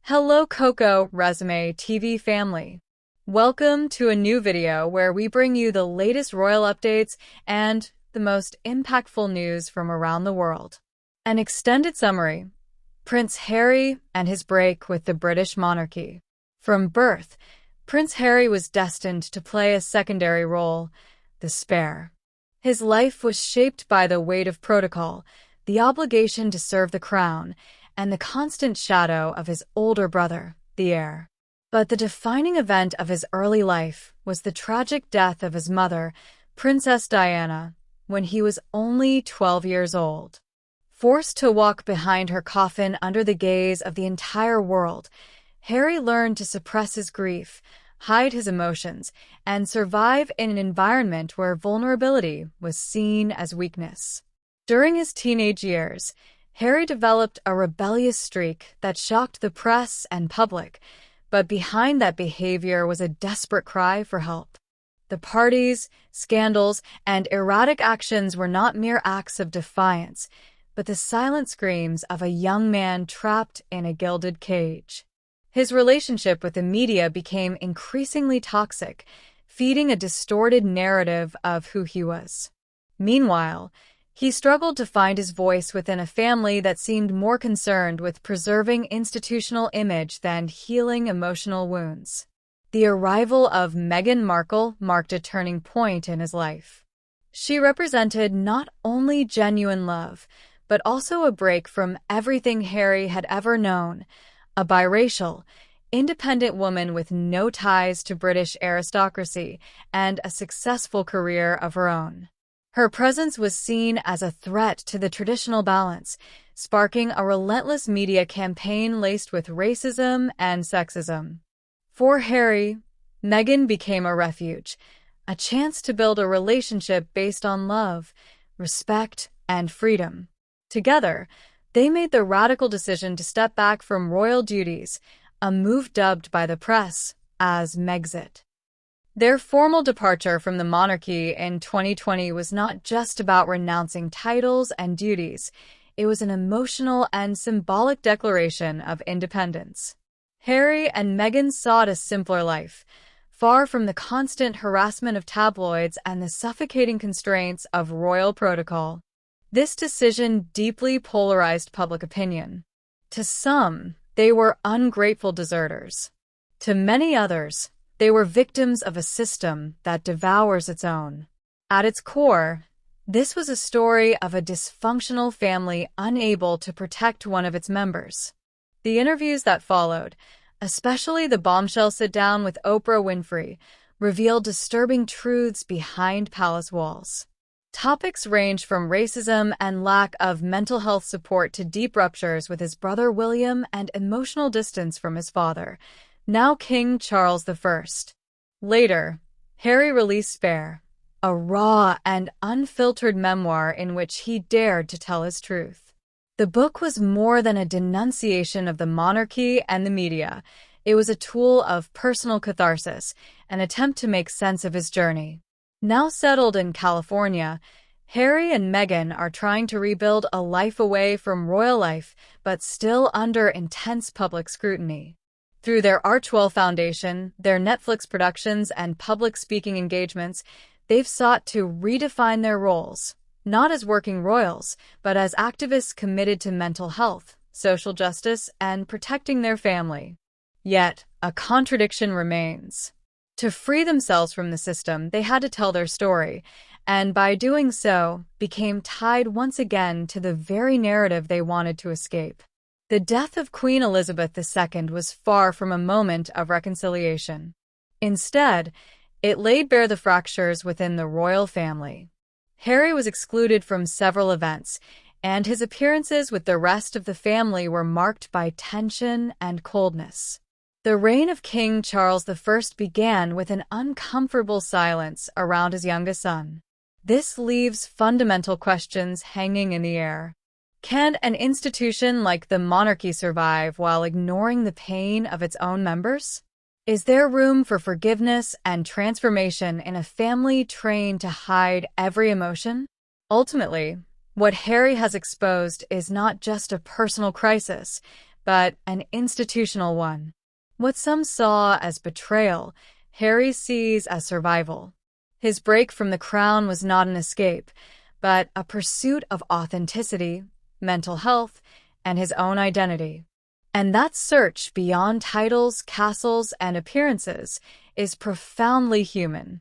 Hello CocoResumenTv family. Welcome to a new video where we bring you the latest royal updates and the most impactful news from around the world. An extended summary: Prince Harry and his break with the British monarchy. From birth, Prince Harry was destined to play a secondary role, the spare. His life was shaped by the weight of protocol, the obligation to serve the crown, and the constant shadow of his older brother, the heir. But the defining event of his early life was the tragic death of his mother, Princess Diana, when he was only 12 years old. Forced to walk behind her coffin under the gaze of the entire world, Harry learned to suppress his grief, hide his emotions, and survive in an environment where vulnerability was seen as weakness. During his teenage years, Harry developed a rebellious streak that shocked the press and public, but behind that behavior was a desperate cry for help. The parties, scandals, and erratic actions were not mere acts of defiance, but the silent screams of a young man trapped in a gilded cage. His relationship with the media became increasingly toxic, feeding a distorted narrative of who he was. Meanwhile, he struggled to find his voice within a family that seemed more concerned with preserving institutional image than healing emotional wounds. The arrival of Meghan Markle marked a turning point in his life. She represented not only genuine love, but also a break from everything Harry had ever known, a biracial, independent woman with no ties to British aristocracy and a successful career of her own. Her presence was seen as a threat to the traditional balance, sparking a relentless media campaign laced with racism and sexism. For Harry, Meghan became a refuge, a chance to build a relationship based on love, respect, and freedom. Together, they made the radical decision to step back from royal duties, a move dubbed by the press as Megxit. Their formal departure from the monarchy in 2020 was not just about renouncing titles and duties. It was an emotional and symbolic declaration of independence. Harry and Meghan sought a simpler life, far from the constant harassment of tabloids and the suffocating constraints of royal protocol. This decision deeply polarized public opinion. To some, they were ungrateful deserters. To many others, they were victims of a system that devours its own. At its core, this was a story of a dysfunctional family unable to protect one of its members. The interviews that followed, especially the bombshell sit-down with Oprah Winfrey, revealed disturbing truths behind palace walls. Topics ranged from racism and lack of mental health support to deep ruptures with his brother William and emotional distance from his father, now King Charles I. Later, Harry released Spare, a raw and unfiltered memoir in which he dared to tell his truth. The book was more than a denunciation of the monarchy and the media. It was a tool of personal catharsis, an attempt to make sense of his journey. Now settled in California, Harry and Meghan are trying to rebuild a life away from royal life, but still under intense public scrutiny. Through their Archewell Foundation, their Netflix productions, and public speaking engagements, they've sought to redefine their roles, not as working royals, but as activists committed to mental health, social justice, and protecting their family. Yet, a contradiction remains. To free themselves from the system, they had to tell their story, and by doing so, became tied once again to the very narrative they wanted to escape. The death of Queen Elizabeth II was far from a moment of reconciliation. Instead, it laid bare the fractures within the royal family. Harry was excluded from several events, and his appearances with the rest of the family were marked by tension and coldness. The reign of King Charles I began with an uncomfortable silence around his youngest son. This leaves fundamental questions hanging in the air. Can an institution like the monarchy survive while ignoring the pain of its own members? Is there room for forgiveness and transformation in a family trained to hide every emotion? Ultimately, what Harry has exposed is not just a personal crisis, but an institutional one. What some saw as betrayal, Harry sees as survival. His break from the crown was not an escape, but a pursuit of authenticity, mental health, and his own identity. And that search beyond titles, castles, and appearances is profoundly human.